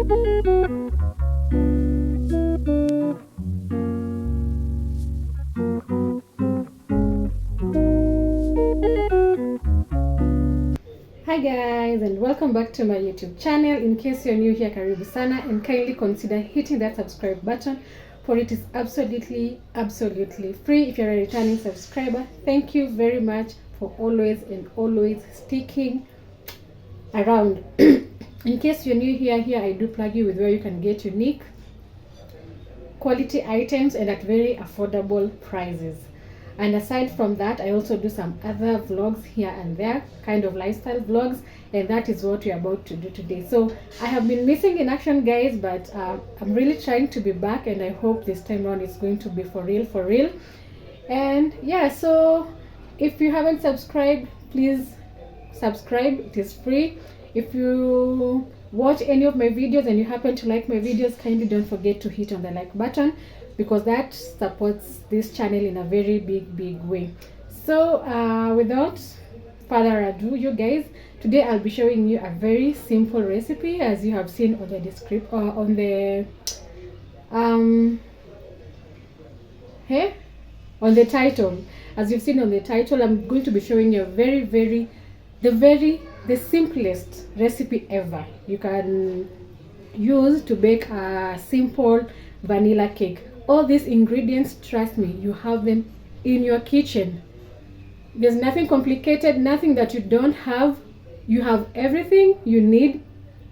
Hi guys, and welcome back to my YouTube channel. In case you're new here, karibu sana, and kindly consider hitting that subscribe button, for it is absolutely free. If you're a returning subscriber, thank you very much for always sticking around. In case you're new here, I do plug you with where you can get unique quality items and at very affordable prices. And aside from that, I also do some other vlogs here and there, kind of lifestyle vlogs, and that is what we're about to do today. So I have been missing in action, guys, but I'm really trying to be back, and I hope this time around it's going to be for real. And yeah, so if you haven't subscribed, please subscribe. It is free. If you watch any of my videos and you happen to like my videos, kindly don't forget to hit on the like button, because that supports this channel in a very big way. So without further ado, you guys, today I'll be showing you a very simple recipe, as you have seen on the description, on the title. As you've seen on the title, I'm going to be showing you the simplest recipe ever you can use to bake a simple vanilla cake. All these ingredients, trust me, you have them in your kitchen. There's nothing complicated, nothing that you don't have. You have everything you need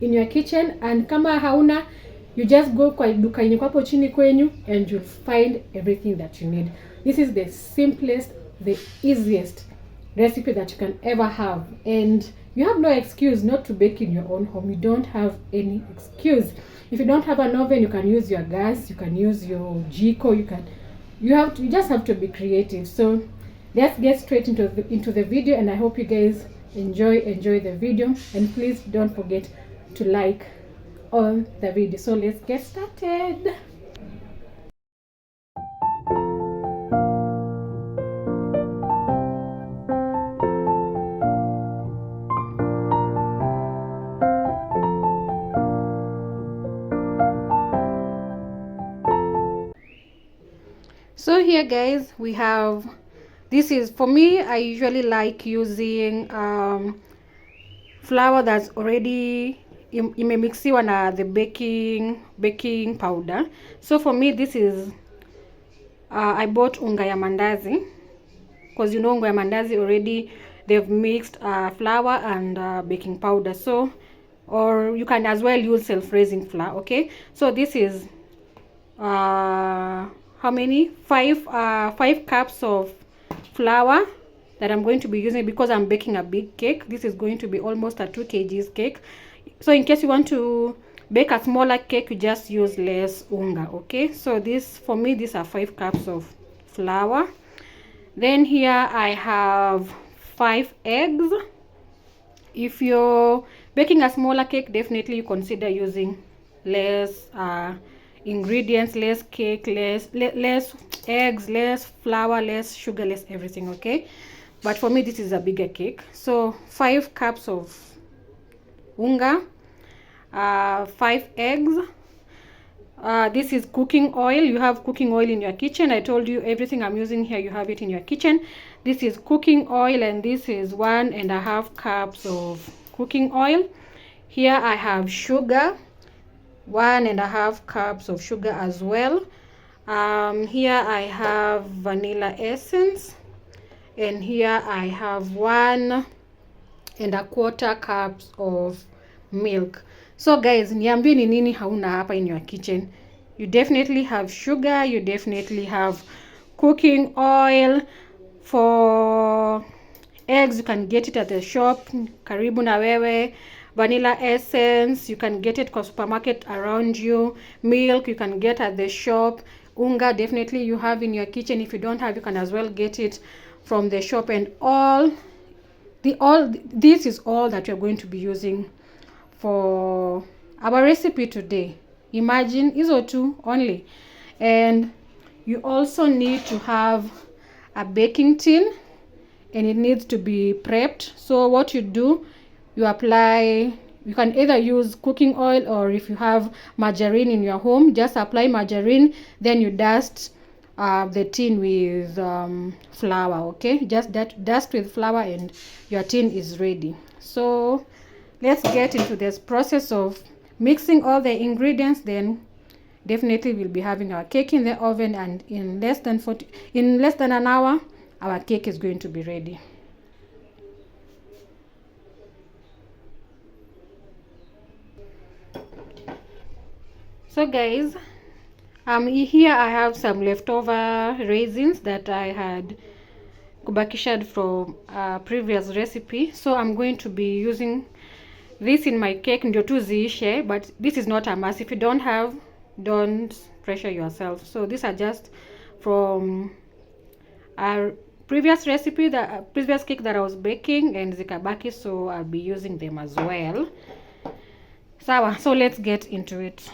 in your kitchen, and kama hauna, you just go kwa dukani kwapo chini kwenyu and you'll find everything that you need. This is the simplest, the easiest recipe that you can ever have, and you have no excuse not to bake in your own home. You don't have any excuse. If you don't have an oven, you can use your gas, you can use your jiko, you just have to be creative. So let's get straight into the video, and I hope you guys enjoy the video, and please don't forget to like on the video. So let's get started. So here, guys, we have, this is, for me, I usually like using flour that's already imemixiwa na the baking powder. So for me, this is I bought unga ya mandazi, because you know unga ya mandazi already they've mixed flour and baking powder. So, or you can as well use self-raising flour. Okay, so this is how many? 5 cups of flour that I'm going to be using, because I'm baking a big cake. This is going to be almost a 2 kgs cake. So in case you want to bake a smaller cake, you just use less unga. Okay, so this, for me, these are 5 cups of flour. Then here I have 5 eggs. If you're baking a smaller cake, definitely you consider using less ingredients, less cake, less eggs, less flour, less sugar, less everything. Okay, but for me this is a bigger cake. So 5 cups of unga, 5 eggs. This is cooking oil. You have cooking oil in your kitchen. I told you everything I'm using here, you have it in your kitchen. This is cooking oil, and this is 1.5 cups of cooking oil. Here I have sugar, 1.5 cups of sugar as well. Here I have vanilla essence, and here I have 1.25 cups of milk. So guys, niambie ni nini hauna hapa in your kitchen? You definitely have sugar, you definitely have cooking oil. For eggs, you can get it at the shop karibu na wewe. Vanilla essence, you can get it kwa supermarket around you. Milk, you can get at the shop. Unga, definitely you have in your kitchen. If you don't have, you can as well get it from the shop. And this is all that you're going to be using for our recipe today. Imagine hizo two only. And you also need to have a baking tin, and it needs to be prepped. So what you do, you apply You can either use cooking oil, or if you have margarine in your home, just apply margarine, then you dust the tin with flour. Okay, just dust with flour and your tin is ready. So let's get into this process of mixing all the ingredients. Then definitely we'll be having our cake in the oven, and in less than an hour our cake is going to be ready. So guys, here I have some leftover raisins that I had kubakished from a previous recipe. So I'm going to be using this in my cake ndio tu ziishe, but this is not a must. If you don't have, don't pressure yourself. So these are just from our previous recipe, the previous cake that I was baking, and zikabaki, so I'll be using them as well. So let's get into it.